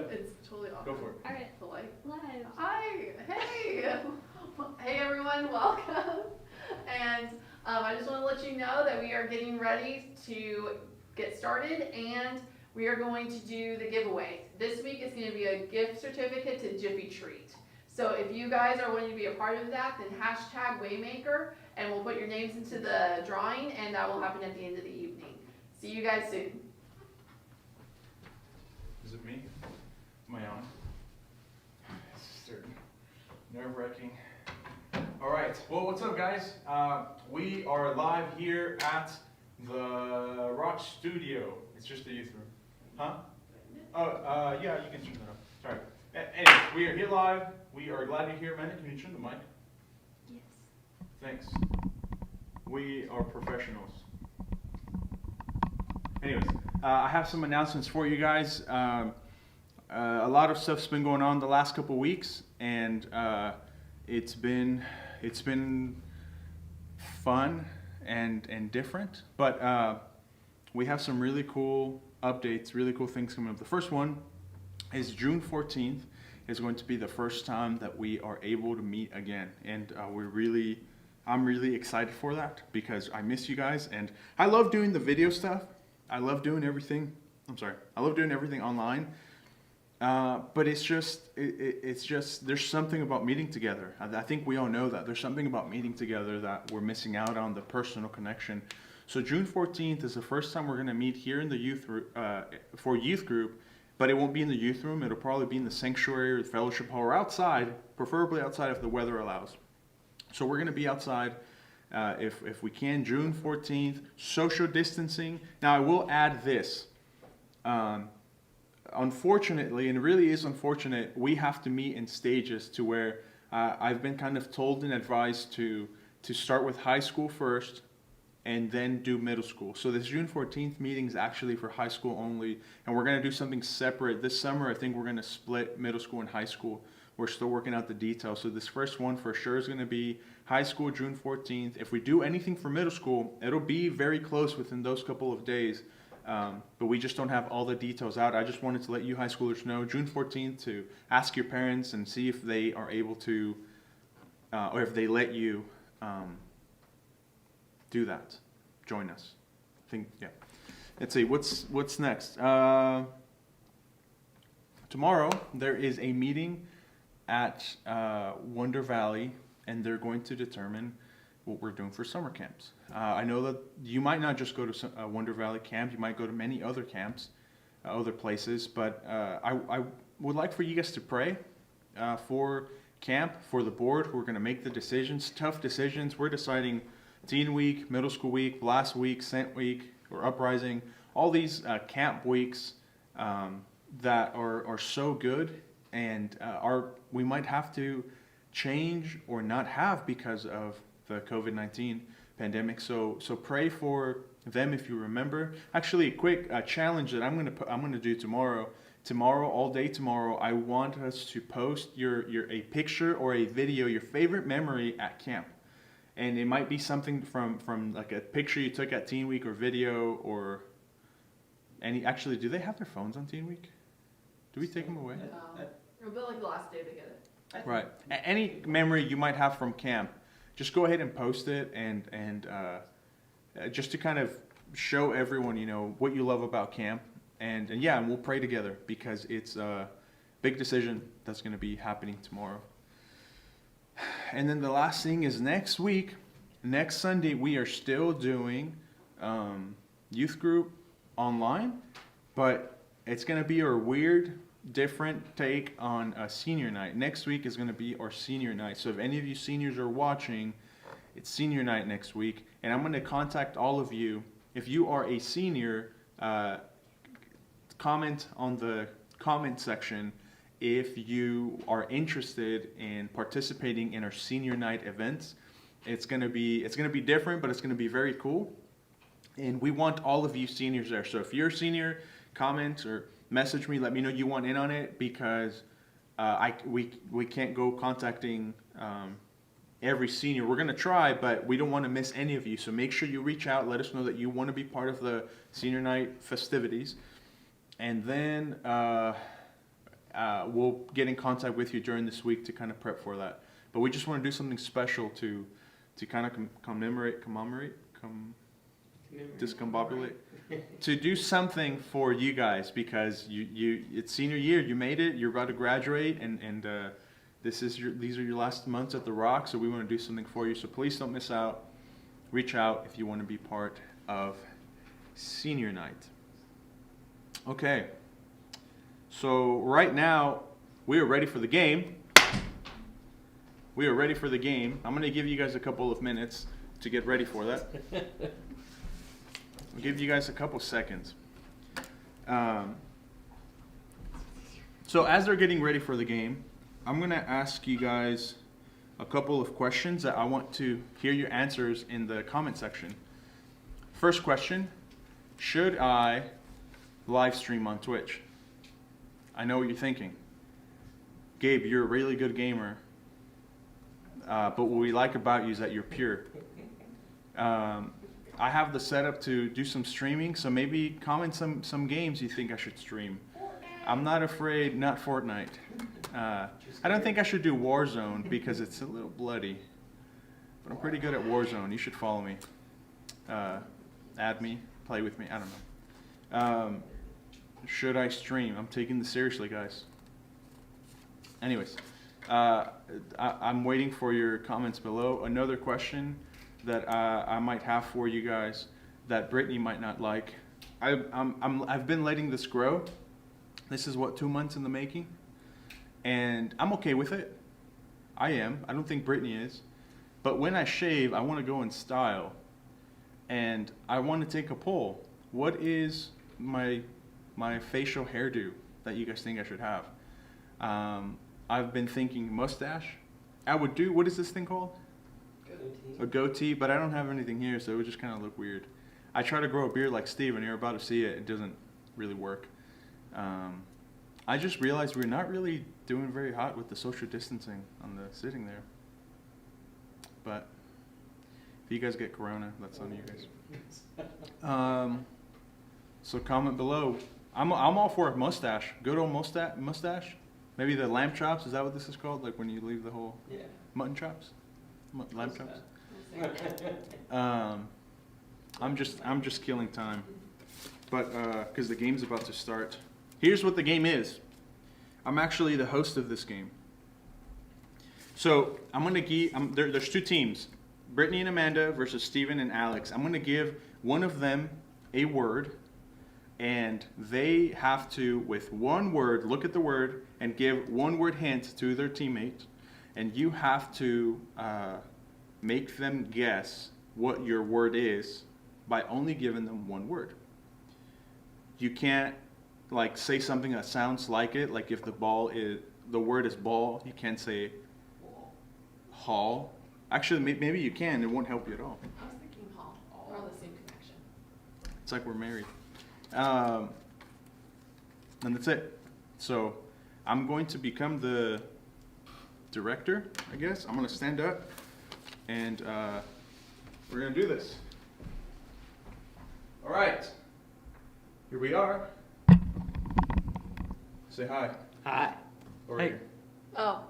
ahead. It's totally awkward. Go for it. All right, Polite. live. Hi, hey, hey everyone, welcome. And I just want to let you know that we are getting ready to get started, and we are going to do the giveaway. This week is going to be a gift certificate to Jiffy Treat. So if you guys are wanting to be a part of that, then hashtag Waymaker, and we'll put your names into the drawing, and that will happen at the end of the evening. See you guys soon. Is it me? Am I on? It's certain. Nerve-wracking. All right. Well, what's up, guys? We are live here at the Rock Studio. It's just the youth room. Huh? Oh, yeah, you can turn that up. Sorry. Anyway, we are here live. We are glad you're here. Amanda, can you turn the mic? Yes. Thanks. We are professionals. Anyways, I have some announcements for you guys. A lot of stuff's been going on the last couple weeks, and it's been fun and different. But we have some really cool updates, really cool things coming up. The first one is June 14th is going to be the first time that we are able to meet again, and I'm really excited for that because I miss you guys, and I love doing the video stuff. I love doing everything. I love doing everything online. But it's just there's something about meeting together. I think we all know that there's something about meeting together that we're missing out on, the personal connection. So June 14th is the first time we're going to meet here in the for youth group, but it won't be in the youth room. It'll probably be in the sanctuary or the fellowship hall or outside, preferably outside if the weather allows. So we're going to be outside. If we can, June 14th, social distancing. Now I will add this. Unfortunately, and it really is unfortunate, we have to meet in stages to where I've been kind of told and advised to start with high school first and then do middle school. So this June 14th meeting is actually for high school only, and we're going to do something separate. This summer, I think we're going to split middle school and high school. We're still working out the details. So this first one for sure is going to be high school, June 14th. If we do anything for middle school, it'll be very close within those couple of days. But we just don't have all the details out. I just wanted to let you high schoolers know June 14th to ask your parents and see if they are able to, or if they let you do that. Join us. I think, yeah. Let's see, what's next? Tomorrow there is a meeting at Wonder Valley, and they're going to determine what we're doing for summer camps. I know that you might not just go to Wonder Valley camp, you might go to many other camps, other places, but I would like for you guys to pray for camp, for the board who are going to make the decisions, tough decisions. We're deciding teen week, middle school week, blast week, scent week, or uprising, all these camp weeks that are so good, and we might have to change or not have because of the COVID-19 pandemic. So pray for them if you remember. Actually, a quick challenge that I'm gonna do tomorrow. Tomorrow, all day tomorrow, I want us to post a picture or a video, your favorite memory at camp. And it might be something from like a picture you took at Teen Week or video or any. Actually, do they have their phones on Teen Week? Do we take them away? It'll be like the last day to get it. Right. Any memory you might have from camp, just go ahead and post it, and just to kind of show everyone, what you love about camp, and yeah, and we'll pray together because it's a big decision that's going to be happening tomorrow. And then the last thing is next Sunday, we are still doing youth group online, but it's going to be our weird, different take on a senior night. Next week is going to be our senior night. So if any of you seniors are watching, it's senior night next week, and I'm going to contact all of you. If you are a senior, comment on the comment section if you are interested in participating in our senior night events. It's going to be different, but it's going to be very cool, and we want all of you seniors there. So if you're a senior, comment or message me, let me know you want in on it, because we can't go contacting every senior. We're going to try, but we don't want to miss any of you. So make sure you reach out, let us know that you want to be part of the senior night festivities. And then we'll get in contact with you during this week to kind of prep for that. But we just want to do something special to kind of discombobulate, to do something for you guys, because it's senior year, you made it, you're about to graduate, and these are your last months at the Rock, so we want to do something for you. So please don't miss out. Reach out if you want to be part of senior night. Okay. So right now we are ready for the game. We are ready for the game. I'm going to give you guys a couple of minutes to get ready for that. I'll give you guys a couple seconds. So as they're getting ready for the game, I'm going to ask you guys a couple of questions that I want to hear your answers in the comment section. First question, should I live stream on Twitch? I know what you're thinking. Gabe, you're a really good gamer, but what we like about you is that you're pure. I have the setup to do some streaming, so maybe comment some games you think I should stream. I'm not afraid, not Fortnite. I don't think I should do Warzone because it's a little bloody, but I'm pretty good at Warzone. You should follow me. Add me, play with me, I don't know. Should I stream? I'm taking this seriously, guys. Anyways, I'm waiting for your comments below. Another question that I might have for you guys that Brittany might not like. I've been letting this grow. This is what, 2 months in the making, and I'm okay with it. I am. I don't think Brittany is. But when I shave, I want to go in style, and I want to take a poll. What is my facial hairdo that you guys think I should have? I've been thinking mustache. I would do, what is this thing called? Goatee. A goatee, but I don't have anything here, so it would just kind of look weird. I try to grow a beard like Steve, and you're about to see it. It doesn't really work. I just realized we're not really doing very hot with the social distancing on the sitting there. But if you guys get corona, that's on you guys. So comment below. I'm all for a mustache. Good old mustache. Maybe the lamb chops. Is that what this is called? Like when you leave the whole mutton chops, lamb chops. I'm just killing time, but because the game's about to start. Here's what the game is. I'm actually the host of this game. So I'm gonna give. There's two teams, Brittany and Amanda versus Steven and Alex. I'm gonna give one of them a word, and they have to, with one word, look at the word and give one word hint to their teammate, and you have to make them guess what your word is by only giving them one word. You can't like say something that sounds like it. Like if the word is ball, you can't say hall. Actually, maybe you can. It won't help you at all. I was thinking hall. We're on the same connection. It's like we're married. And that's it. So I'm going to become the director, I guess. I'm going to stand up, and we're going to do this. All right. Here we are. Say hi. Hi. Over Hey. here. Oh.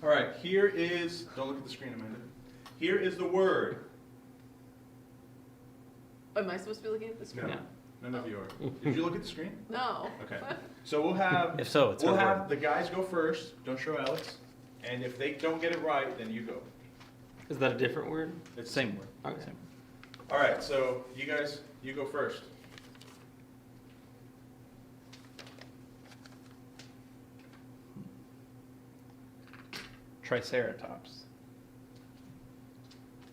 All right. Here is, don't look at the screen, Amanda. Here is the word. Am I supposed to be looking at the screen? No, none of you are. Did you look at the screen? No. Okay. So we'll have. If so, it's We'll her have word. the guys go first. Don't show Alex. And if they don't get it right, then you go. Is that a different word? It's Same word. Okay. Same. All right. So you guys, you go first. Triceratops.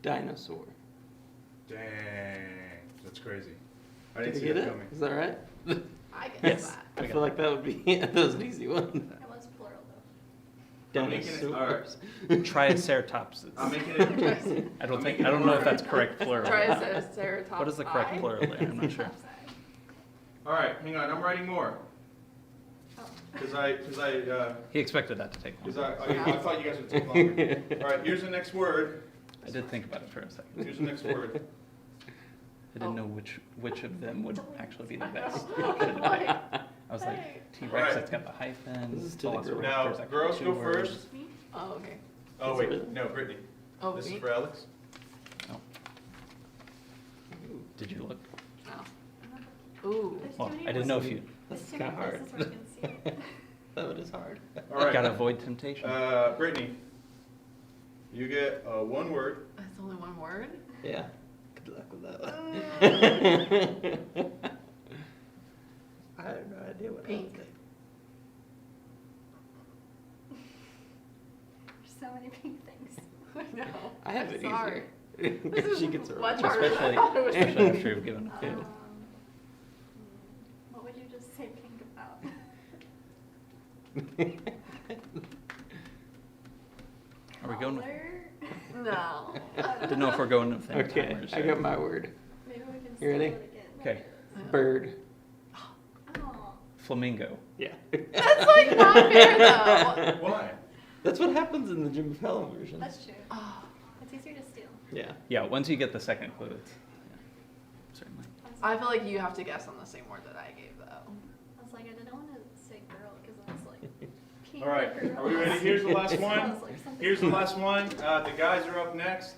Dinosaur. Dang, that's crazy. I Did didn't you see get that it? coming. Is that right? I guess Yes. that. I feel like that would be that was an easy one. It was plural though. I'm making it- Dinosaurs. Triceratops. I'm making it. I don't know if that's correct plural. Triceratops. What is the correct plural there? I'm not sure. All right, hang on. I'm writing more. Cause I He expected that to take long. I thought you guys would take longer. All right, here's the next word. I did think about it for a second. Here's the next word. I didn't know which of them would actually be the best. Like, I was like, Hey. T-Rex, Alright. that's got the hyphen. This is to the Velociraptor's Now, actually girls two go words. first. Me? Oh, okay. Oh, Is it wait, really? no, Brittany. Oh, This is me? for Alex. Did you look? Oh. Ooh. Well, I didn't know if you That's kind of hard. That one is hard. All right. gotta avoid temptation. Brittany, you get one word. That's only one word? Yeah. Good luck with that one. I have no idea what Pink. There's so many pink things. No. I have it Sorry. easier. This is She gets it much right. harder than I Especially, thought it was. especially after you've given. Yeah. What would you just say pink about? Are we going with? Color? No. Didn't know if we're going with any Okay, timers I or- got my word. Maybe we can You ready? spell it again. Okay. Bird. Oh, Flamingo. Yeah. That's like not fair though. Why? That's what happens in the Jimmy Fallon version. that's true. Oh, It's easier to steal. Yeah. Yeah, once you get the second clue, it's yeah, certainly. I feel like you have to guess on the same word that I gave though. I was like, I didn't want to say girl because I was like, pink All right, girl. are we ready? Here's the last one. Smells like something Here's the pink. last one. The guys are up next.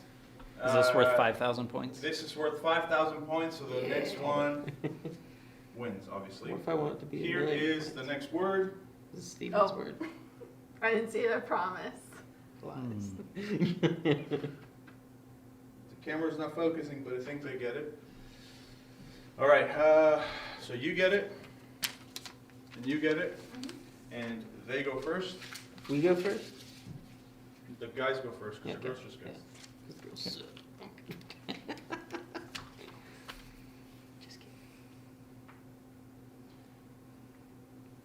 Is this worth Uh, 5,000 points? This is worth 5,000 points, so the Yeah. next one wins, obviously. What if I want it to be a Here million is the next word. This is Steven's Oh. word. I didn't see it, I promise. Lies. The camera's not focusing, but I think they get it. All right, so you get it, and you get it, and they go first. We go first? The guys go first, because the Yeah, girls just yeah. guessed. This girl's so- Just kidding.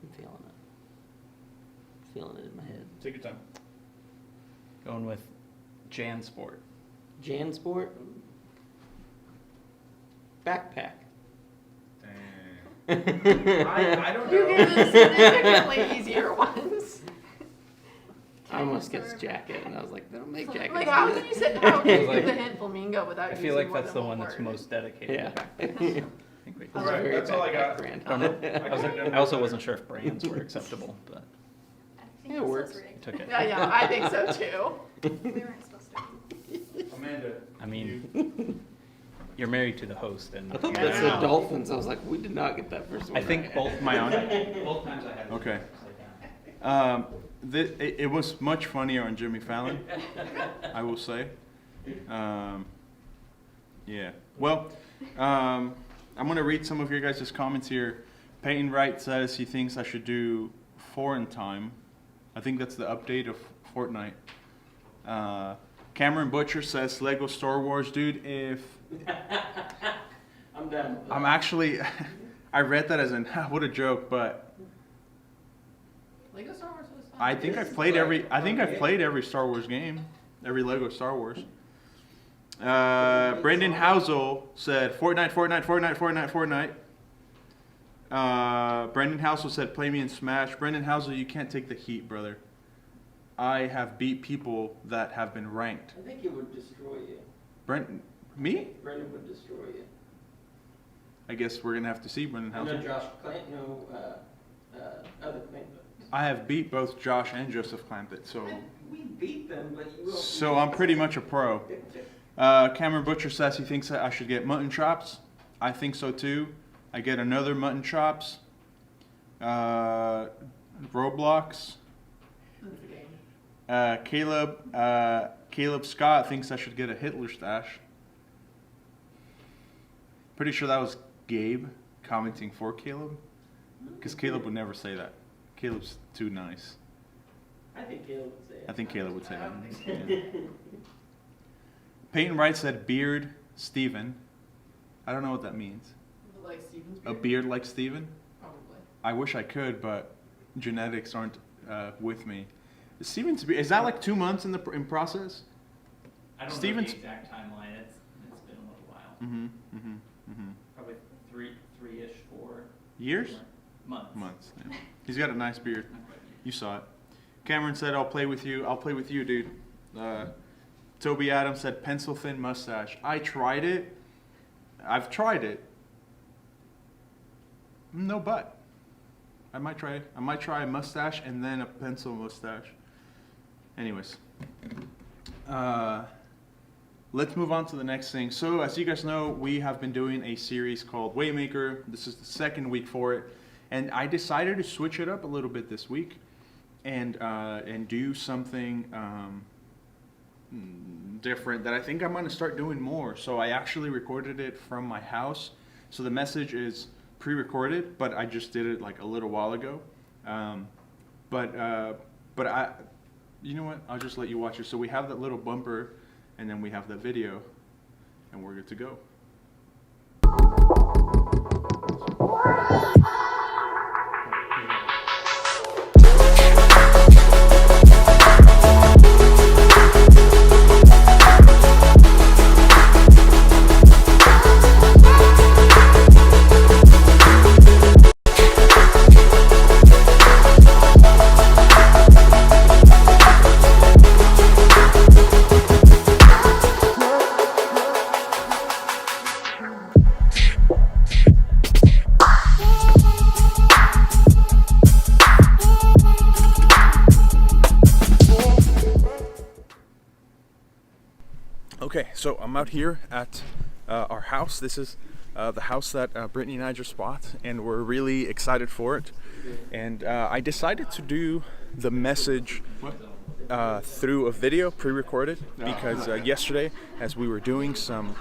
I'm feeling it. Feeling it in my head. Take your time. Going with Jansport. Jansport? Backpack. Dang. I don't You know. gave the significantly easier ones. I almost guessed jacket, and I was like, they don't make jackets. Like, how do can they? you say, how can you Like- give the hint flamingo without I using feel like more that's than the one that's word? most dedicated. Yeah. to backpack. I think we All All right, Very that's all I got. backpack brand. I don't know. I I, could've done I also better. wasn't sure if brands were acceptable, but I think Yeah, it this works. was I rigged. took it. Yeah, I think so too. We weren't supposed to. Amanda. I mean, you're married to the host, and I thought Yeah, that I said know. dolphins. I was like, we did not get that first one. I think right. both my own. Both times I had. Okay. It was much funnier on Jimmy Fallon, I will say. Yeah. Well, I'm going to read some of your guys' comments here. Peyton Wright says he thinks I should do foreign time. I think that's the update of Fortnite. Cameron Butcher says Lego Star Wars, dude. If I'm done. I'm actually, I read that as in what a joke, but Lego Star Wars was fun. I think I've played every Star Wars game, every Lego Star Wars. Brendan Housel said Fortnite. Brendan Housel said play me in Smash. Brendan Housel, you can't take the heat, brother. I have beat people that have been ranked. I think it would destroy you. Me? Brendan would destroy you. I guess we're gonna have to see Brendan I know Housel. Josh Clank, no, other Clank, but. I have beat both Josh and Joseph Clampett, so We beat them, but you will. so I'm pretty much a pro. Cameron Butcher says he thinks that I should get mutton chops. I think so too. I get another mutton chops. Roblox. Caleb Scott thinks I should get a Hitler stash. Pretty sure that was Gabe commenting for Caleb, because Caleb would never say that. Caleb's too nice. I think Caleb would say it. I think Caleb would say I that. don't think Yeah. Peyton Wright said beard Steven. I don't know what that means. Like Steven's A beard? beard like Steven? Probably. I wish I could, but genetics aren't with me. Steven's beard, is that like 2 months in process? I don't Stevens- know the exact timeline. It's been a little while. Mm-hmm. Probably three-ish, 4 Years? months. Months. Yeah. He's got a nice beard. Not quite years. You saw it. Cameron said, I'll play with you. I'll play with you, dude. Toby Adams said, pencil thin mustache. I tried it. I've tried it. No butt. I might try a mustache and then a pencil mustache. Anyways, let's move on to the next thing. So as you guys know, we have been doing a series called Waymaker. This is the second week for it, and I decided to switch it up a little bit this week and do something different that I think I'm going to start doing more. So I actually recorded it from my house. So the message is pre-recorded, but I just did it like a little while ago. But I, you know what? I'll just let you watch it. So we have that little bumper, and then we have the video, and we're good to go. Okay, so I'm out here at our house. This is the house that Brittany and I just bought, and we're really excited for it. And I decided to do the message through a video, pre-recorded, because yesterday, as we were doing some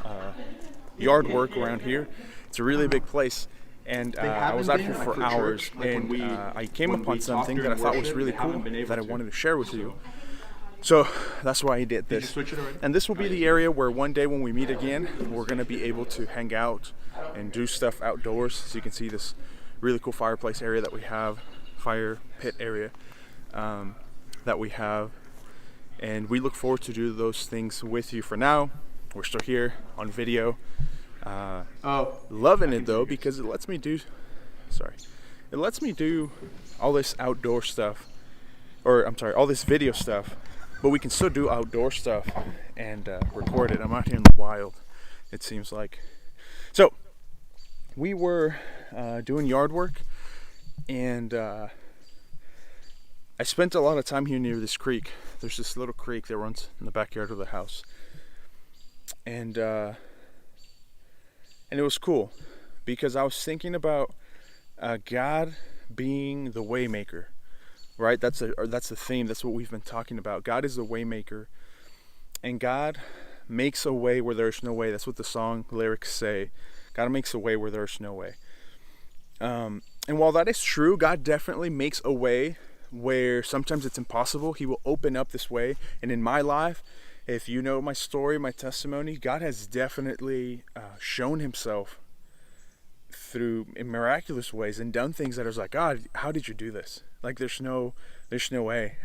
yard work around here, it's a really big place, and I was out here for hours, and I came upon something that I thought was really cool that I wanted to share with you. So that's why I did this. And this will be the area where one day when we meet again, we're going to be able to hang out and do stuff outdoors. So you can see this really cool fireplace area that we have, fire pit area that we have. And we look forward to do those things with you. For now, we're still here on video. Loving it though, because it lets me do, it lets me do all this outdoor stuff, all this video stuff. But we can still do outdoor stuff and record it. I'm out here in the wild, it seems like. So, we were doing yard work, and I spent a lot of time here near this creek. There's this little creek that runs in the backyard of the house. And it was cool, because I was thinking about God being the way maker. Right, that's the theme. That's what we've been talking about. God is the way maker, and God makes a way where there's no way. That's what the song lyrics say. God makes a way where there's no way. And while that is true, God definitely makes a way where sometimes it's impossible. He will open up this way. And in my life, if you know my story, my testimony, God has definitely shown Himself in miraculous ways and done things that I was like, God, how did you do this? Like, there's no way.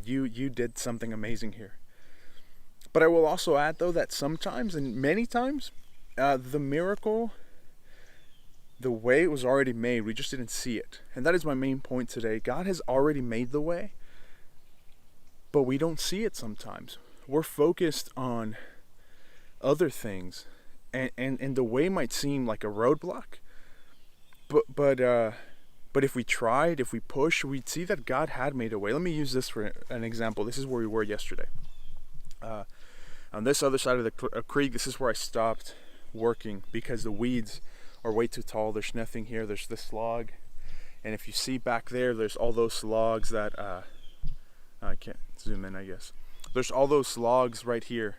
You did something amazing here. But I will also add, though, that sometimes, and many times, the miracle, the way it was already made, we just didn't see it. And that is my main point today. God has already made the way, but we don't see it sometimes. We're focused on other things, and the way might seem like a roadblock, but if we tried, if we pushed, we'd see that God had made a way. Let me use this for an example. This is where we were yesterday. On this other side of the creek, this is where I stopped working because the weeds are way too tall. There's nothing here. There's this log. And if you see back there, there's all those logs that, I can't zoom in, I guess. There's all those logs right here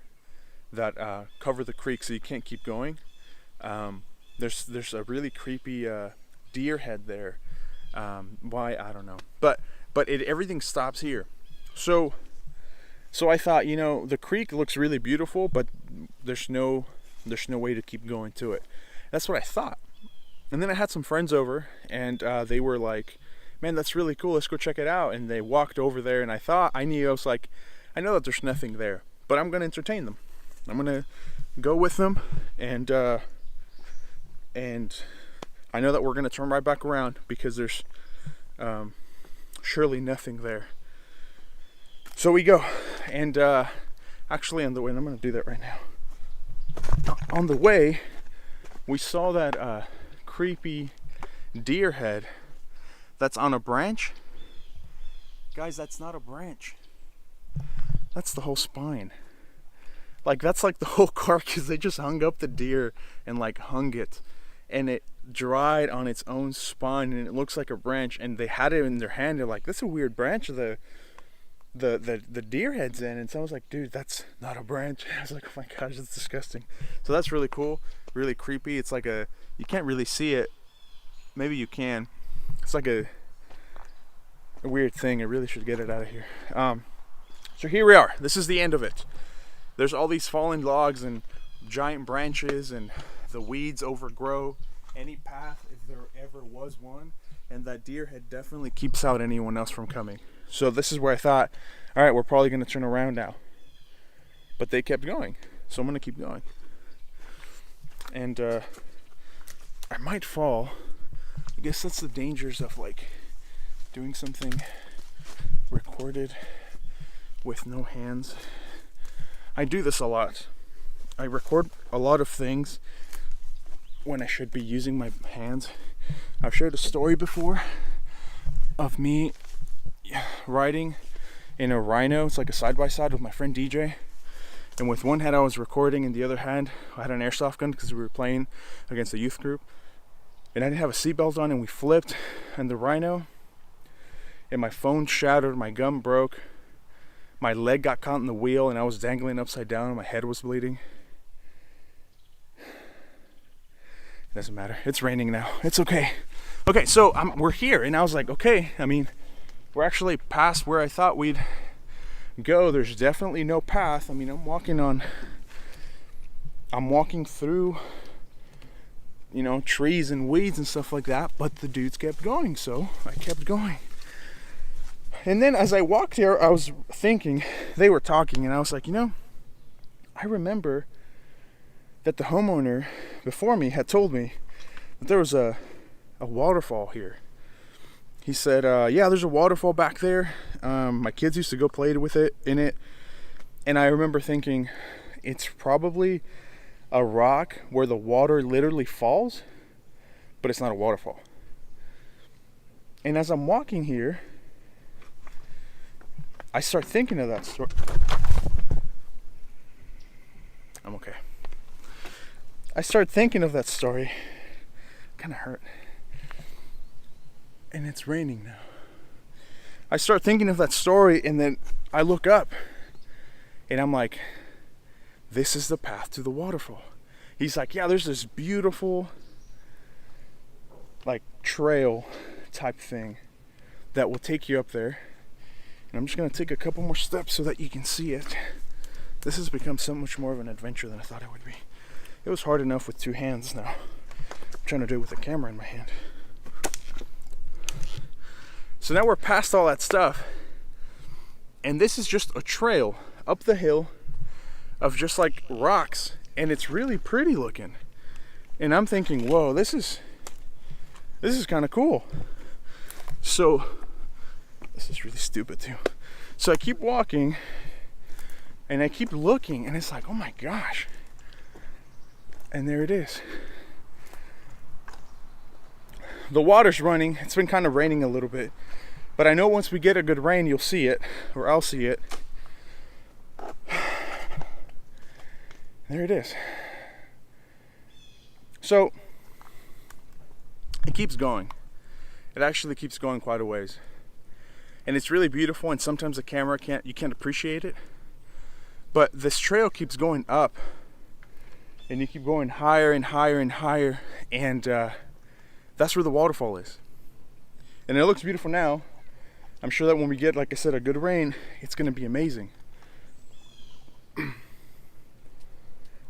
that cover the creek, so you can't keep going. There's a really creepy deer head there. Why, I don't know, but everything stops here. So I thought, the creek looks really beautiful, but there's no way to keep going to it. That's what I thought. And then I had some friends over, and they were like, man, that's really cool, let's go check it out. And they walked over there, and I was like, I know that there's nothing there, but I'm gonna entertain them. I'm gonna go with them, and I know that we're going to turn right back around because there's surely nothing there. So we go, and actually on the way, and I'm going to do that right now. On the way, we saw that creepy deer head that's on a branch. Guys, that's not a branch. That's the whole spine. Like, that's like the whole carcass. They just hung up the deer and like hung it, and it dried on its own spine, and it looks like a branch. And they had it in their hand. They're like, "That's a weird branch the deer head's in." And someone's like, "Dude, that's not a branch." I was like, "Oh my gosh, that's disgusting." So that's really cool, really creepy. It's like you can't really see it. Maybe you can. It's like a weird thing. I really should get it out of here. So here we are. This is the end of it. There's all these fallen logs and giant branches, and the weeds overgrow any path if there ever was one. And that deer head definitely keeps out anyone else from coming. So this is where I thought, all right, we're probably going to turn around now. But they kept going, so I'm going to keep going. And I might fall. I guess that's the dangers of like doing something recorded with no hands. I do this a lot. I record a lot of things when I should be using my hands. I've shared a story before of me riding in a Rhino. It's like a side-by-side with my friend DJ. And with one hand I was recording, and the other hand I had an airsoft gun because we were playing against a youth group. And I didn't have a seatbelt on, and we flipped and the Rhino, and my phone shattered, my gum broke. My leg got caught in the wheel, and I was dangling upside down, and my head was bleeding. It doesn't matter. It's raining now. It's okay. Okay, so we're here, and I was like, okay, I mean, we're actually past where I thought we'd go. There's definitely no path. I mean, I'm walking through, you know, trees and weeds and stuff like that, but the dudes kept going, so I kept going. And then as I walked here, I was thinking, they were talking, and I was like, you know, I remember that the homeowner before me had told me that there was a waterfall here. He said, yeah, there's a waterfall back there. My kids used to go play with it, in it. And I remember thinking, it's probably a rock where the water literally falls, but it's not a waterfall. And as I'm walking here, I start thinking of that story. I'm okay. I start thinking of that story. Kind of hurt. And it's raining now. I start thinking of that story, and then I look up, and I'm like, this is the path to the waterfall. He's like, yeah, there's this beautiful, like, trail type thing that will take you up there. And I'm just going to take a couple more steps so that you can see it. This has become so much more of an adventure than I thought it would be. It was hard enough with two hands now. I'm trying to do it with a camera in my hand. So now we're past all that stuff. And this is just a trail up the hill of just like rocks. And it's really pretty looking. And I'm thinking, whoa, this is kind of cool. So this is really stupid too. So I keep walking and I keep looking, and it's like, oh my gosh. And there it is. The water's running. It's been kind of raining a little bit, but I know once we get a good rain, you'll see it, or I'll see it. There it is. So it keeps going. It actually keeps going quite a ways. And it's really beautiful, and sometimes the camera you can't appreciate it. But this trail keeps going up, and you keep going higher and higher and higher, and that's where the waterfall is. And it looks beautiful now. I'm sure that when we get, like I said, a good rain, it's going to be amazing.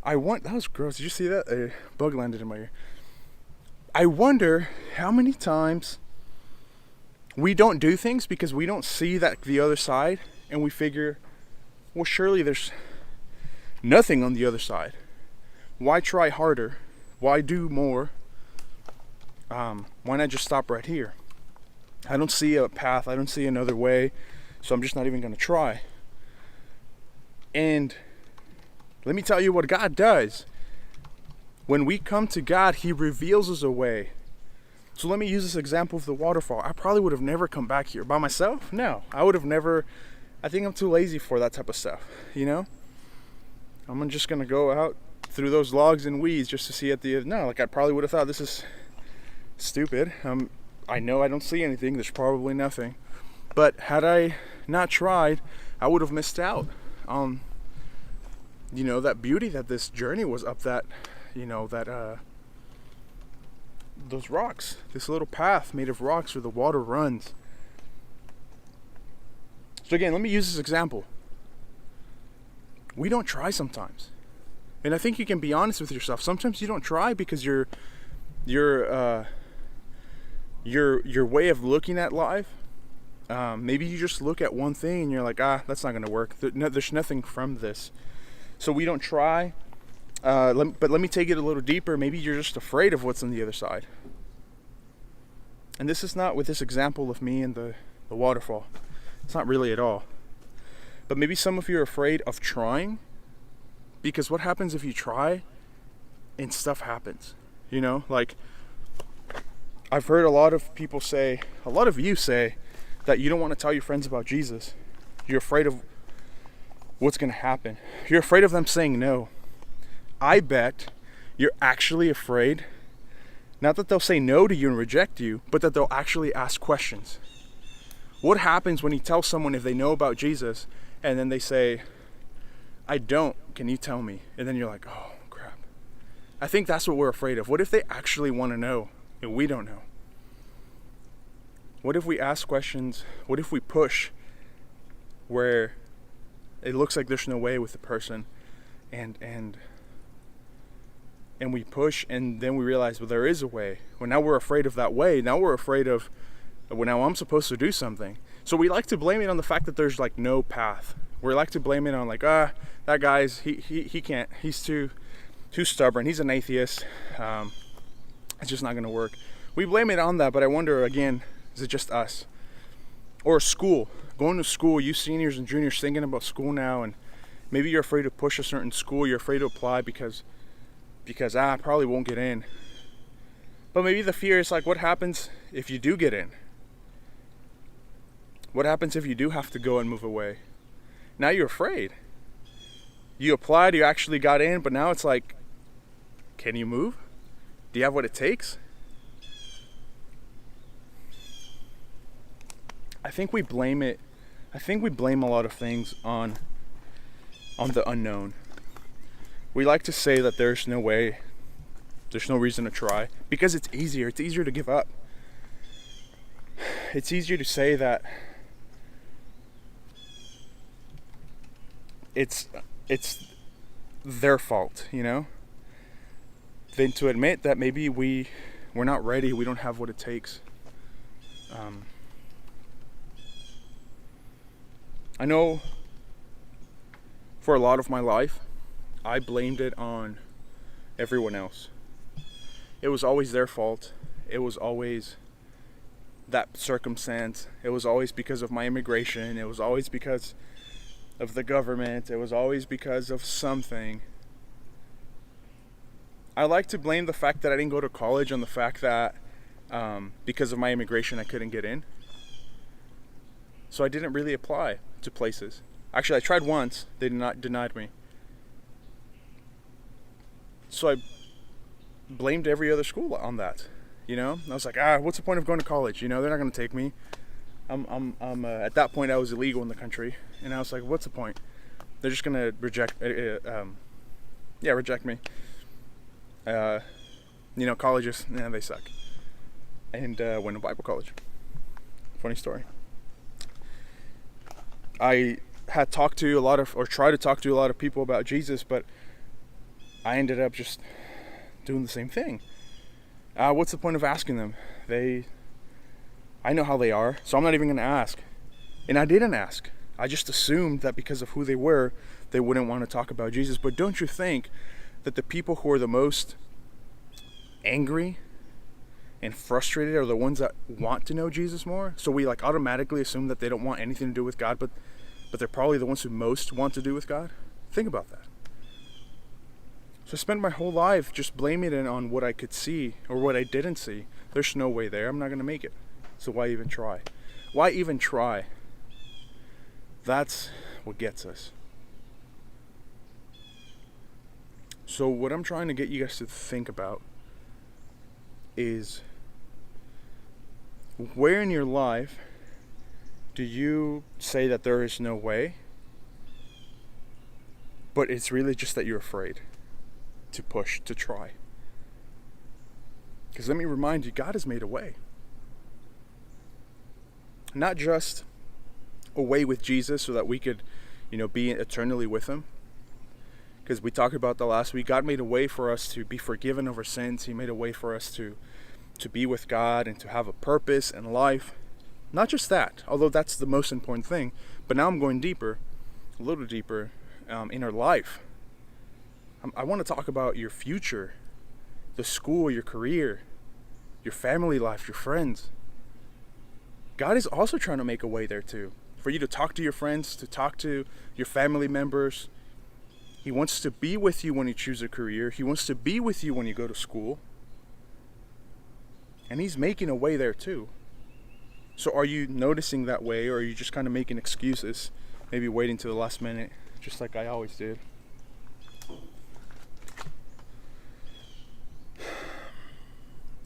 That was gross. Did you see that? A bug landed in my ear. I wonder how many times we don't do things because we don't see the other side, and we figure, well, surely there's nothing on the other side. Why try harder? Why do more? Why not just stop right here? I don't see a path. I don't see another way, so I'm just not even going to try. And let me tell you what God does. When we come to God, He reveals us a way. So let me use this example of the waterfall. I probably would have never come back here by myself. No, I would have never. I think I'm too lazy for that type of stuff, you know? I'm just gonna go out through those logs and weeds just to see at the, no, like I probably would have thought this is stupid. I know I don't see anything, there's probably nothing. But had I not tried, I would have missed out on, you know, that beauty that this journey was up that, you know, that, those rocks, this little path made of rocks where the water runs. So again, let me use this example. We don't try sometimes. And I think you can be honest with yourself. Sometimes you don't try because your way of looking at life, maybe you just look at one thing and you're like, that's not going to work. There's nothing from this. So we don't try. But let me take it a little deeper. Maybe you're just afraid of what's on the other side. And this is not with this example of me and the waterfall. It's not really at all. But maybe some of you are afraid of trying, because what happens if you try and stuff happens? You know, like I've heard a lot of people say, a lot of you say that you don't want to tell your friends about Jesus. You're afraid of what's going to happen. You're afraid of them saying no. I bet you're actually afraid, not that they'll say no to you and reject you, but that they'll actually ask questions. What happens when you tell someone if they know about Jesus and then they say, I don't, can you tell me? And then you're like, oh crap. I think that's what we're afraid of. What if they actually want to know and we don't know? What if we ask questions? What if we push where it looks like there's no way with the person, and we push, and then we realize, well, there is a way. Well, now we're afraid of that way. Now we're afraid of, well, now I'm supposed to do something. So we like to blame it on the fact that there's like no path. We like to blame it on like, that guy's, he can't, he's too stubborn. He's an atheist. It's just not going to work. We blame it on that, but I wonder again, is it just us? Or school, going to school, you seniors and juniors thinking about school now, and maybe you're afraid to push a certain school, you're afraid to apply because I probably won't get in. But maybe the fear is like, what happens if you do get in? What happens if you do have to go and move away? Now you're afraid. You applied, you actually got in, but now it's like, can you move? Do you have what it takes? I think we blame a lot of things on the unknown. We like to say that there's no way, there's no reason to try, because it's easier to give up. It's easier to say that it's their fault, you know, than to admit that maybe we're not ready, we don't have what it takes. I know for a lot of my life, I blamed it on everyone else. It was always their fault. It was always that circumstance. It was always because of my immigration. It was always because of the government. It was always because of something. I like to blame the fact that I didn't go to college on the fact that because of my immigration I couldn't get in. So I didn't really apply to places. Actually, I tried once. They denied me. So I blamed every other school on that. You know, I was like, what's the point of going to college? You know, they're not going to take me. At that point I was illegal in the country, and I was like, what's the point? They're just going to reject me. You know, colleges, they suck. And went to Bible college. Funny story. I had tried to talk to a lot of people about Jesus, but I ended up just doing the same thing. What's the point of asking them? I know how they are, so I'm not even going to ask. And I didn't ask. I just assumed that because of who they were, they wouldn't want to talk about Jesus. But don't you think that the people who are the most angry and frustrated are the ones that want to know Jesus more? So we like automatically assume that they don't want anything to do with God, but they're probably the ones who most want to do with God? Think about that. So I spent my whole life just blaming it on what I could see or what I didn't see. There's no way there. I'm not going to make it. So why even try? Why even try? That's what gets us. So what I'm trying to get you guys to think about is, where in your life do you say that there is no way, but it's really just that you're afraid to push, to try? Because let me remind you, God has made a way. Not just a way with Jesus so that we could, be eternally with him. Because we talked about that last week. God made a way for us to be forgiven of our sins. He made a way for us to be with God and to have a purpose in life. Not just that, although that's the most important thing. But now I'm going deeper, a little deeper, in our life. I want to talk about your future, the school, your career, your family life, your friends. God is also trying to make a way there too. For you to talk to your friends, to talk to your family members. He wants to be with you when you choose a career. He wants to be with you when you go to school. And he's making a way there too. So are you noticing that way, or are you just kind of making excuses? Maybe waiting to the last minute, just like I always did.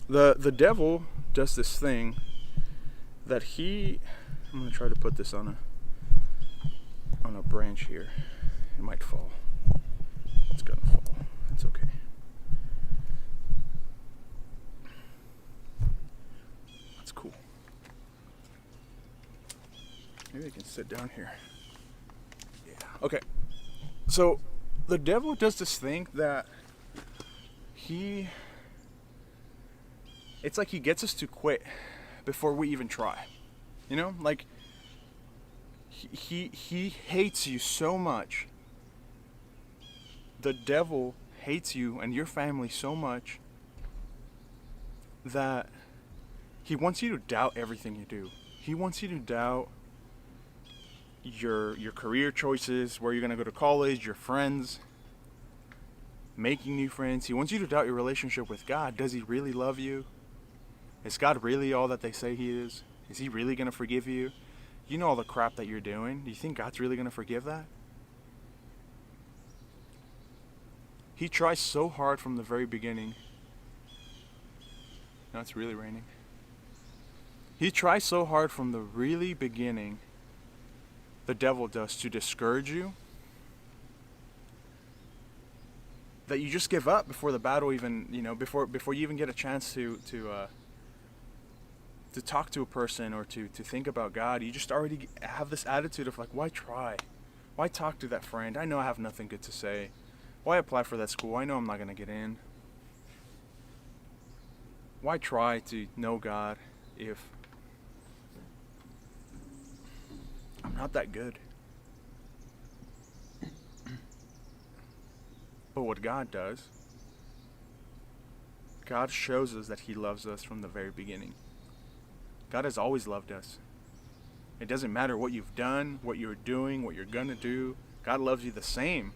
The devil does this thing that I'm going to try to put this on a branch here. It might fall. It's going to fall. It's okay. That's cool. Maybe I can sit down here. Yeah. Okay. So the devil does this thing that it's like he gets us to quit before we even try. Like he hates you so much. The devil hates you and your family so much that he wants you to doubt everything you do. He wants you to doubt your career choices, where you're going to go to college, your friends, making new friends. He wants you to doubt your relationship with God. Does he really love you? Is God really all that they say he is? Is he really going to forgive you? You know all the crap that you're doing. Do you think God's really going to forgive that? He tries so hard from the very beginning. No, it's really raining. He tries so hard from the really beginning, the devil does, to discourage you, that you just give up before the battle even, before you even get a chance to talk to a person or to think about God. You just already have this attitude of like, why try? Why talk to that friend? I know I have nothing good to say. Why apply for that school? I know I'm not going to get in. Why try to know God if I'm not that good? But what God does, God shows us that he loves us from the very beginning. God has always loved us. It doesn't matter what you've done, what you're doing, what you're going to do. God loves you the same.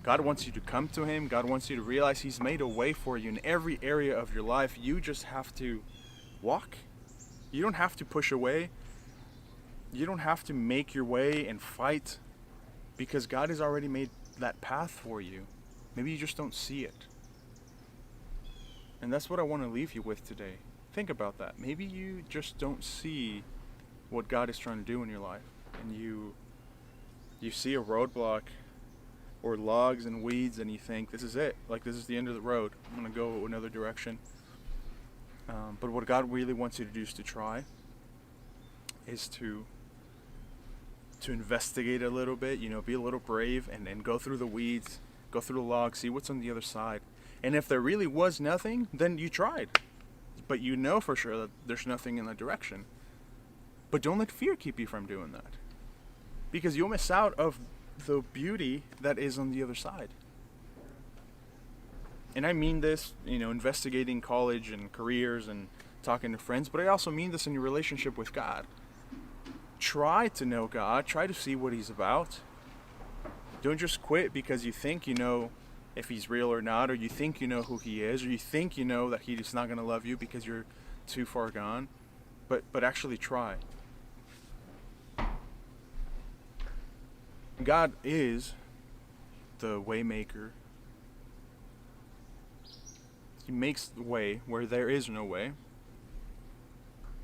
God wants you to come to him. God wants you to realize he's made a way for you in every area of your life. You just have to walk. You don't have to push away. You don't have to make your way and fight, because God has already made that path for you. Maybe you just don't see it. And that's what I want to leave you with today. Think about that. Maybe you just don't see what God is trying to do in your life, and you see a roadblock or logs and weeds, and you think, this is it. Like, this is the end of the road. I'm going to go another direction. But what God really wants you to do is to try, is to investigate a little bit, be a little brave, and go through the weeds, go through the logs, see what's on the other side. And if there really was nothing, then you tried. But you know for sure that there's nothing in that direction. But don't let fear keep you from doing that, because you'll miss out of the beauty that is on the other side. And I mean this, investigating college and careers and talking to friends, but I also mean this in your relationship with God. Try to know God. Try to see what he's about. Don't just quit because you think you know if he's real or not, or you think you know who he is, or you think you know that he's not going to love you because you're too far gone, but actually try. God is the way maker. He makes the way where there is no way.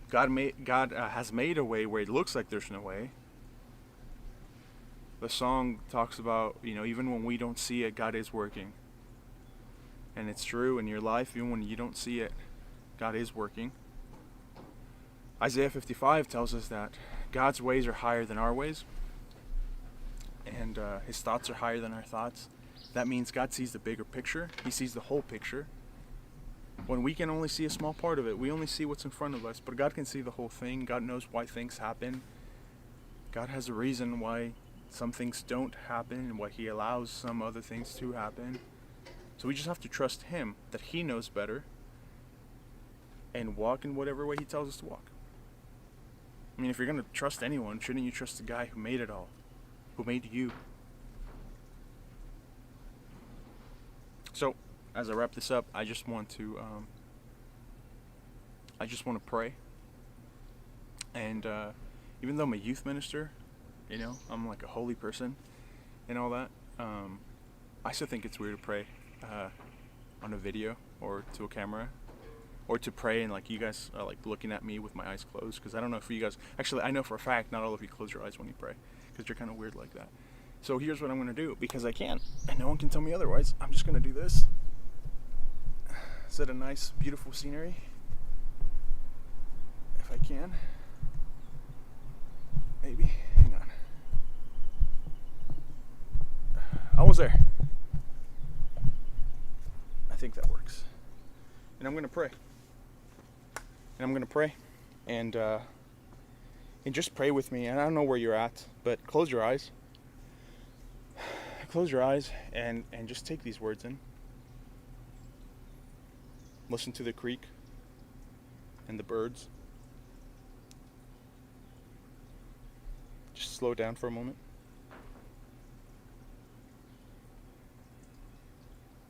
God has made a way where it looks like there's no way. The song talks about, even when we don't see it, God is working. And it's true in your life, even when you don't see it, God is working. Isaiah 55 tells us that God's ways are higher than our ways. And his thoughts are higher than our thoughts. That means God sees the bigger picture. He sees the whole picture. When we can only see a small part of it, we only see what's in front of us. But God can see the whole thing. God knows why things happen. God has a reason why some things don't happen and why he allows some other things to happen. So we just have to trust him that he knows better and walk in whatever way he tells us to walk. I mean, if you're going to trust anyone, shouldn't you trust the guy who made it all? Who made you? So, as I wrap this up, I just want to pray. And even though I'm a youth minister, I'm like a holy person and all that, I still think it's weird to pray on a video or to a camera, or to pray and like you guys are like looking at me with my eyes closed, because I don't know if you guys, actually I know for a fact not all of you close your eyes when you pray, because you're kind of weird like that. So here's what I'm going to do, because I can, and no one can tell me otherwise. I'm just going to do this. Set a nice, beautiful scenery, if I can. Maybe. Hang on. Almost there. I think that works. And I'm going to pray. And just pray with me. And I don't know where you're at, but close your eyes. Close your eyes and just take these words in. Listen to the creek and the birds. Just slow down for a moment.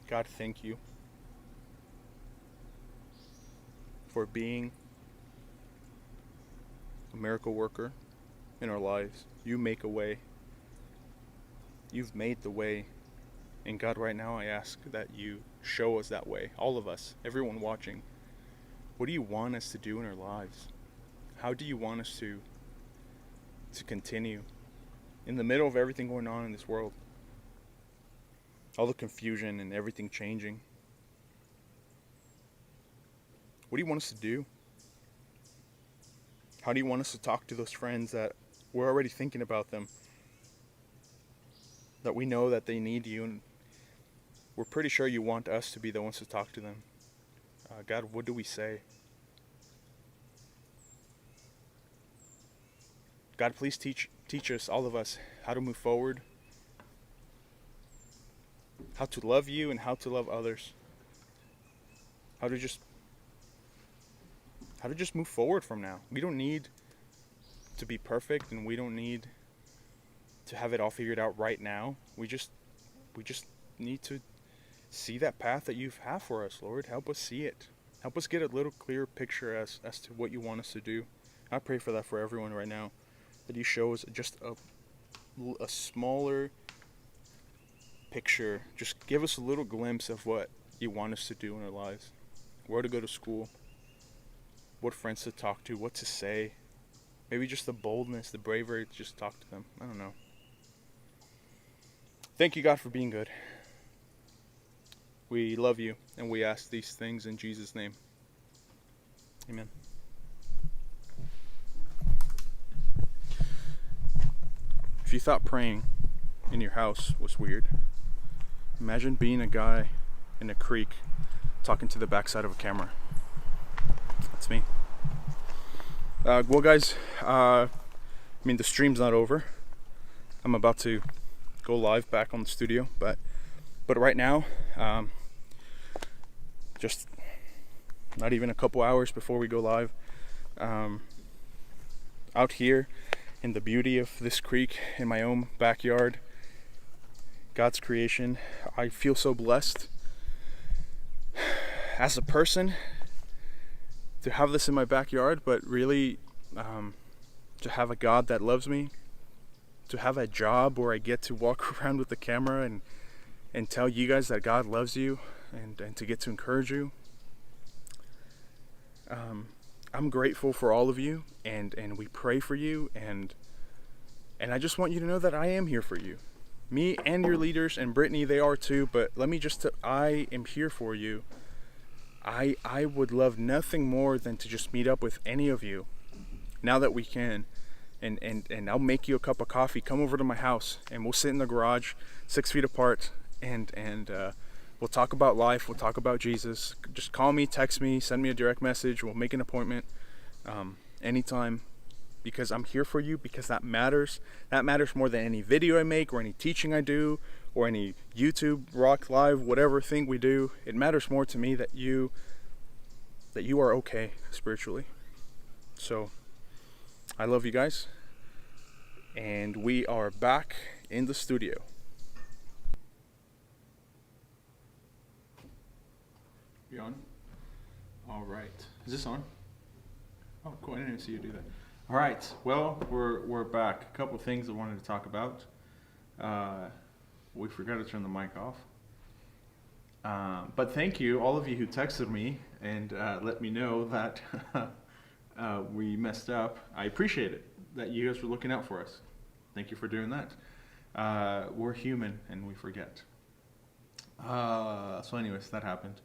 God, thank you for being a miracle worker in our lives. You make a way. You've made the way. And God, right now I ask that you show us that way. All of us, everyone watching. What do you want us to do in our lives? How do you want us to continue in the middle of everything going on in this world? All the confusion and everything changing. What do you want us to do? How do you want us to talk to those friends that we're already thinking about them? That we know that they need you, and we're pretty sure you want us to be the ones to talk to them. God, what do we say? God, please teach us, all of us, how to move forward, how to love you and how to love others, how to just move forward from now. We don't need to be perfect, and we don't need to have it all figured out right now. We just need to see that path that you have for us, Lord. Help us see it. Help us get a little clearer picture as to what you want us to do. I pray for that for everyone right now, that you show us just a smaller picture. Just give us a little glimpse of what you want us to do in our lives. Where to go to school, what friends to talk to, what to say. Maybe just the boldness, the bravery to just talk to them. I don't know. Thank you, God, for being good. We love you, and we ask these things in Jesus' name. Amen. If you thought praying in your house was weird, imagine being a guy in a creek talking to the backside of a camera. That's me. Well, guys, the stream's not over. I'm about to go live back on the studio, but right now, just not even a couple hours before we go live, out here in the beauty of this creek in my own backyard, God's creation. I feel so blessed as a person to have this in my backyard, but really to have a God that loves me, to have a job where I get to walk around with the camera and tell you guys that God loves you, and to get to encourage you. I'm grateful for all of you, and we pray for you, and I just want you to know that I am here for you. Me and your leaders, and Brittany, they are too, but let me just, I am here for you. I would love nothing more than to just meet up with any of you now that we can, and I'll make you a cup of coffee. Come over to my house, and we'll sit in the garage 6 feet apart, and we'll talk about life. We'll talk about Jesus. Just call me, text me, send me a direct message. We'll make an appointment anytime, because I'm here for you, because that matters. That matters more than any video I make or any teaching I do or any YouTube, Rock Live, whatever thing we do. It matters more to me that you are okay spiritually. So I love you guys, and we are back in the studio. You on? All right. Is this on? Oh, cool. I didn't even see you do that. All right. Well, we're back. A couple of things I wanted to talk about. We forgot to turn the mic off. But thank you, all of you who texted me and let me know that we messed up. I appreciate it that you guys were looking out for us. Thank you for doing that. We're human and we forget. So anyways, that happened.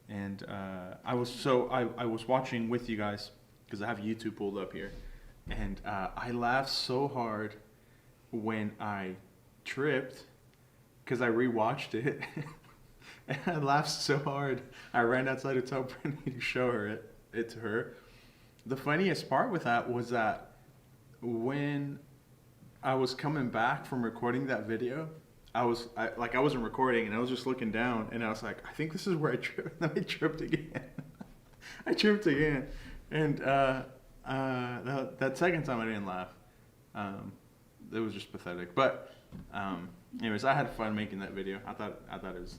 And I was watching with you guys because I have YouTube pulled up here, and I laughed so hard when I tripped because I rewatched it. And I laughed so hard I ran outside to tell Brittany to show her it to her. The funniest part with that was that when I was coming back from recording that video, I wasn't recording, and I was just looking down, and I was like, I think this is where I tripped. And then I tripped again. I tripped again, and that second time I didn't laugh. It was just pathetic. But anyways, I had fun making that video. I thought it was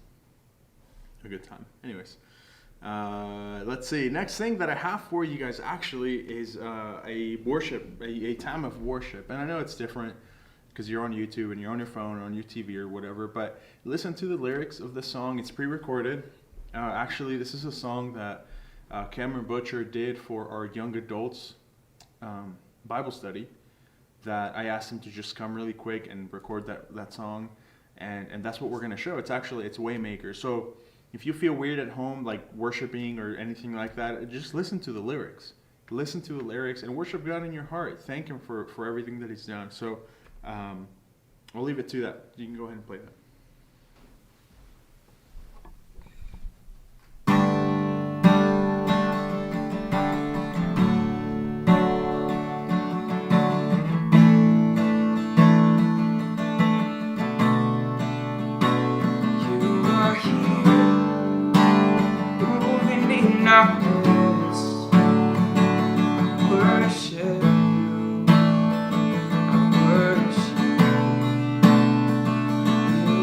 a good time. Anyways, let's see. Next thing that I have for you guys actually is a time of worship, and I know it's different because you're on YouTube and you're on your phone or on your TV or whatever, but listen to the lyrics of the song. It's pre-recorded. Actually, this is a song that Cameron Butcher did for our young adults Bible study that I asked him to just come really quick and record that song, and that's what we're going to show. It's Waymaker. So if you feel weird at home, like worshiping or anything like that, just listen to the lyrics. Listen to the lyrics and worship God in your heart. Thank him for everything that he's done. So I'll leave it to that. You can go ahead and play that. You are here, moving in our midst. Worship you, I worship you.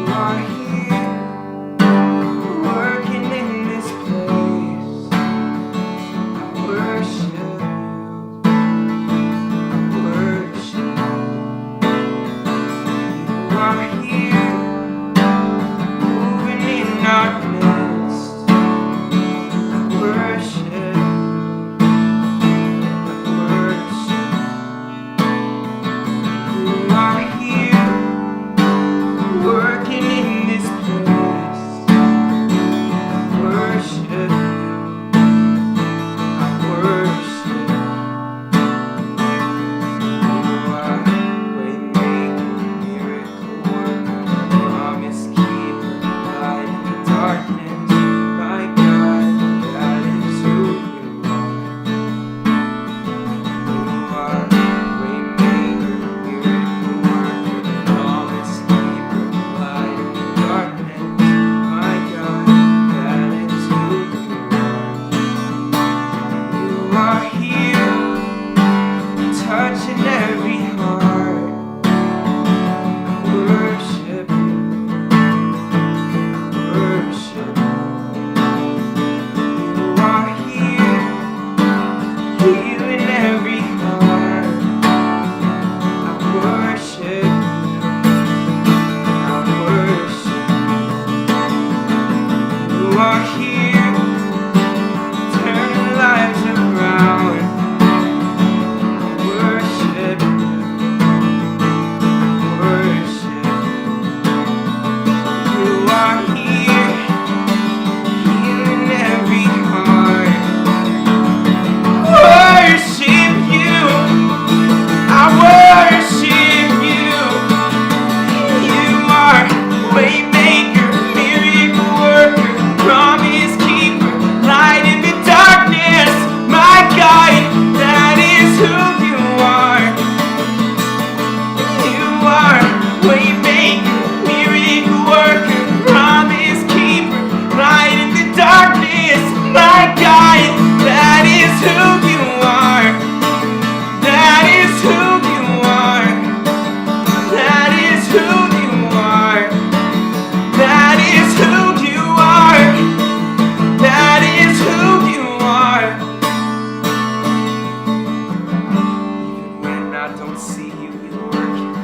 see you, you're working.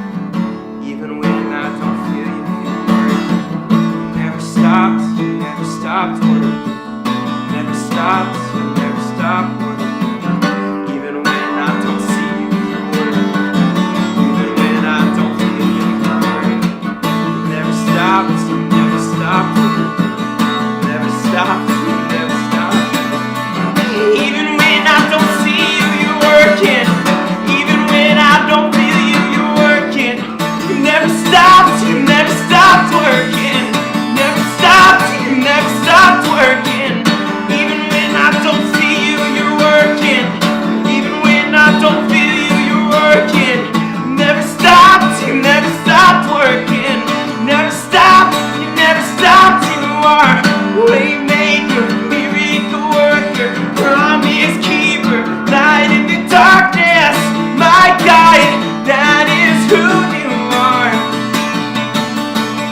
Even when I don't feel you, you're working. You never stopped working. Never stopped, you never stopped working. Even when I don't see you, you're working. Even when I don't feel you, you're working. You never stopped working. Never stopped, you never stopped. Even when I don't see you, you're working. Even when I don't feel you, you're working. You never stopped working. Never stopped, you never stopped working. Even when I don't see you, you're working. Even when I don't feel you, you're working. Never stopped, you never stopped working. Never stopped, you never stopped. You are waymaker, miracle worker, promise keeper, light in the darkness, my guide. That is who you are.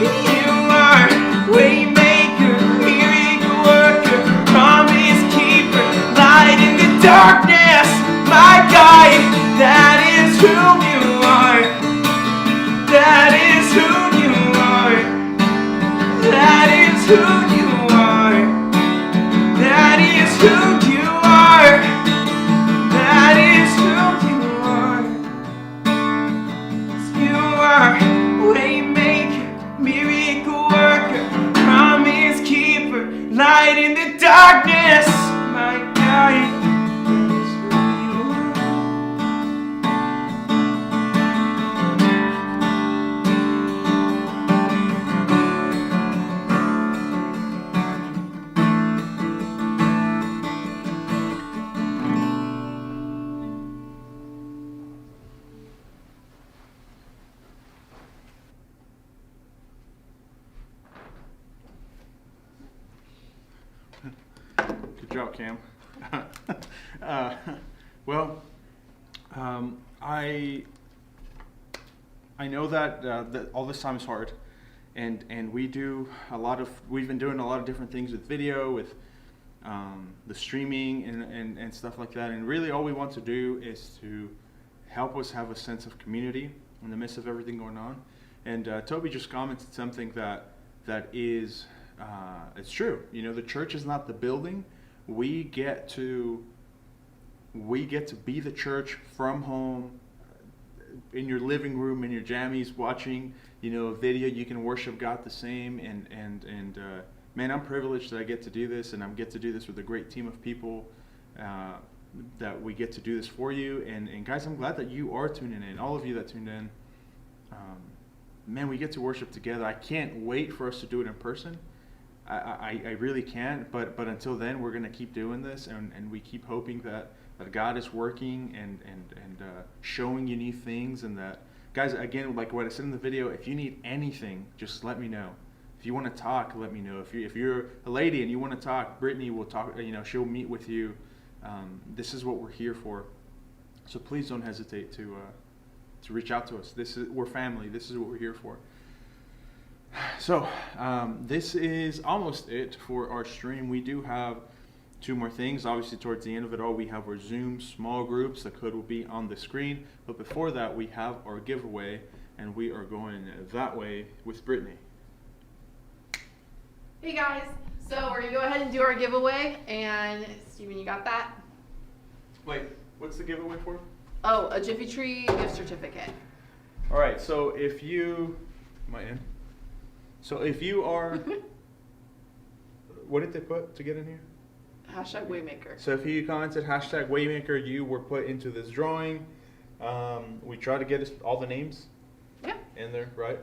You are waymaker, miracle worker, promise keeper, light in the darkness, my guide. That is who you are. That is who you are. That is who you are. That is who you are. That is who you are. You are waymaker, miracle worker, promise keeper, light in the darkness, my guide. That is who you are. Good job, Cam. uh, well, I know that all this time is hard, and we've been doing a lot of different things with video, with the streaming and stuff like that. And really, all we want to do is to help us have a sense of community in the midst of everything going on. And Toby just commented something that is it's true. You know, the church is not the building. We get to be the church from home, in your living room, in your jammies, watching, you know, a video. You can worship God the same. And man, I'm privileged that I get to do this, and I get to do this with a great team of people that we get to do this for you. And guys, I'm glad that you are tuning in. All of you that tuned in. Man, we get to worship together. I can't wait for us to do it in person. I really can't, but until then, we're going to keep doing this, and we keep hoping that God is working and showing you new things, and that, guys, again, like what I said in the video, if you need anything, just let me know. If you want to talk, let me know. If you're a lady and you want to talk, Brittany will talk. You know, she'll meet with you. This is what we're here for. So please don't hesitate to reach out to us. We're family. This is what we're here for. So this is almost it for our stream. We do have two more things. Obviously, towards the end of it all, we have our Zoom small groups. The code will be on the screen. But before that, we have our giveaway, and we are going that way with Brittany. Hey guys, so we're gonna go ahead and do our giveaway, and Steven, you got that? Wait, what's the giveaway for? Oh, a Jiffy Tree gift certificate. All right, so if you... Am I in? So if you are... What did they put to get in here? Hashtag Waymaker. So if you commented hashtag Waymaker, you were put into this drawing. We try to get all the names Yeah. in there, right?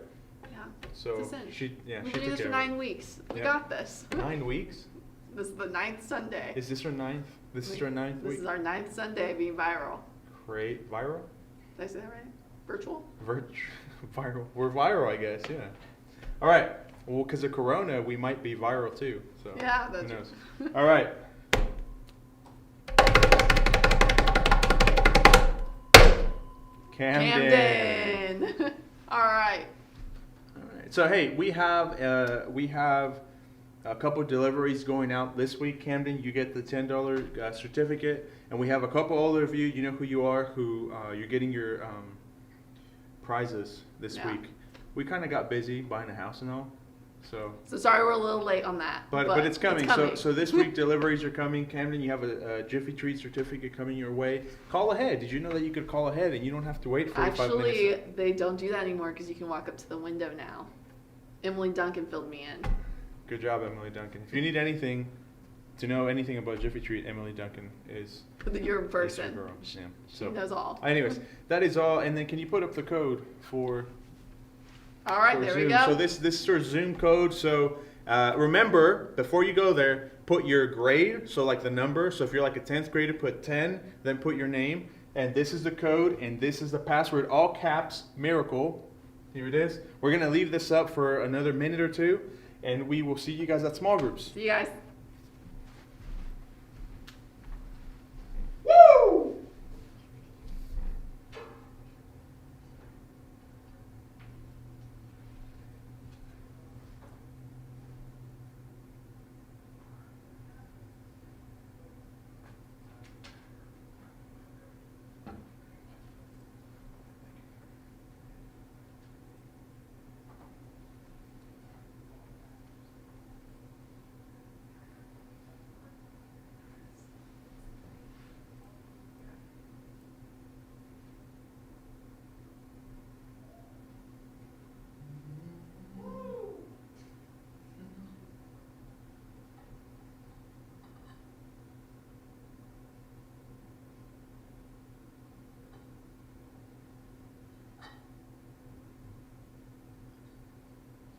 Yeah. So It's a cinch. she We took can do this care for of it. 9 weeks. We Yeah. got this. 9 weeks? This is the 9th Sunday. Is this our 9th? This is our 9th This week? is our 9th Sunday being viral. Great. Viral? Did I say that right? Virtual? Viral. We're viral, I guess, yeah. All right. Well, because of Corona, we might be viral too. So Yeah, who that's knows? All right. Camden. All right. All right. So hey, we have a couple deliveries going out this week. Camden, you get the $10 certificate, and we have a couple other of you. You know who you are. Who you're getting your prizes this Yeah. week. We kind of got busy buying a house and all, so. So sorry we're a little late on that. But it's coming. So this week deliveries are coming. Camden, you have a Jiffy Treat certificate coming your way. Call ahead. Did you know that you could call ahead and you don't have to wait 45 minutes? Actually, they don't do that anymore because you can walk up to the window now. Emily Duncan filled me in. Good job, Emily Duncan. If you need anything to know anything about Jiffy Treat, Emily Duncan is Your is your person. girl. Yeah. She So, knows all. anyways, that is all. And then can you put up the code for? All right, for there Zoom. we go. So this is our Zoom code. So remember, before you go there, put your grade. So like the number. So if you're like a 10th grader, put 10. Then put your name. And this is the code. And this is the password. All caps. Miracle. Here it is. We're gonna leave this up for another minute or two, and we will see you guys at small groups. See you guys.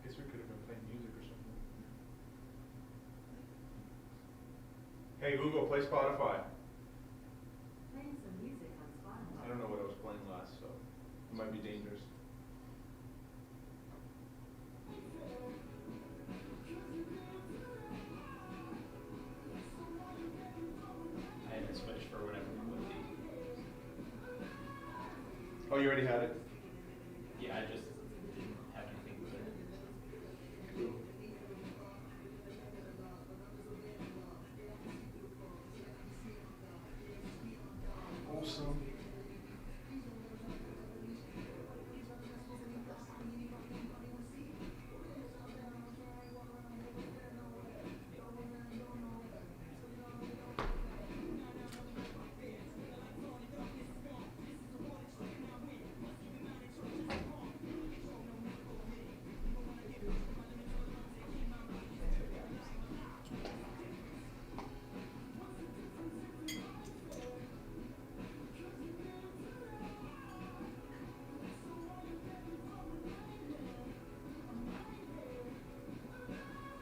Guess we could have been playing music or something. Hey Google, play Spotify. Playing some music on Spotify. I don't know what I was playing last, so it might be dangerous. I had to switch for whatever it would be. Oh, you already had it? Yeah, I just didn't have anything with it. Awesome.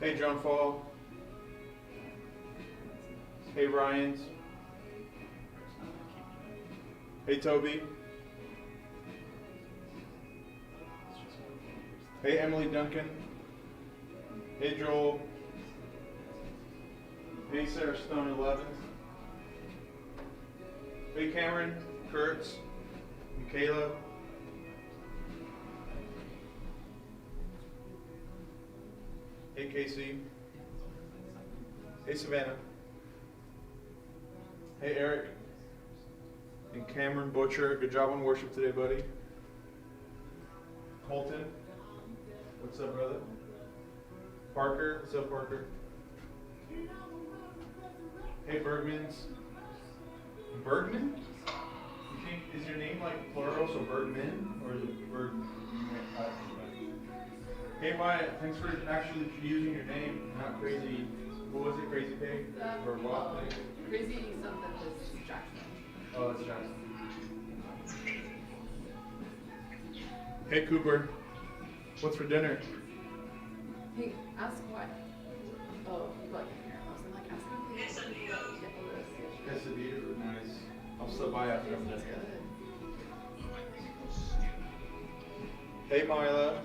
Hey John Fall. Hey Ryans. Hey Toby. Hey Emily Duncan. Hey Joel. Hey Sarah Stone 11. Hey Cameron, Kurtz, Michaela. Hey Casey. Hey Savannah. Hey Eric. And Cameron Butcher. Good job on worship today, buddy. Colton. What's up, brother? Parker. What's up, Parker? Hey Bergmans. Bergman? You think, is your name like plural, so Bergman? Or is it Berg? Hey Maya, thanks for actually using your name, not Crazy, what was it, Crazy Pig? Or what? Crazy something was Jackson. Oh, it's Jackson. Hey Cooper, what's for dinner? Hey, ask what? Oh, you got your hair. I was like, ask him if he got this. Quesadilla, nice. I'll stop by after I'm done. That's good. Hey Mila.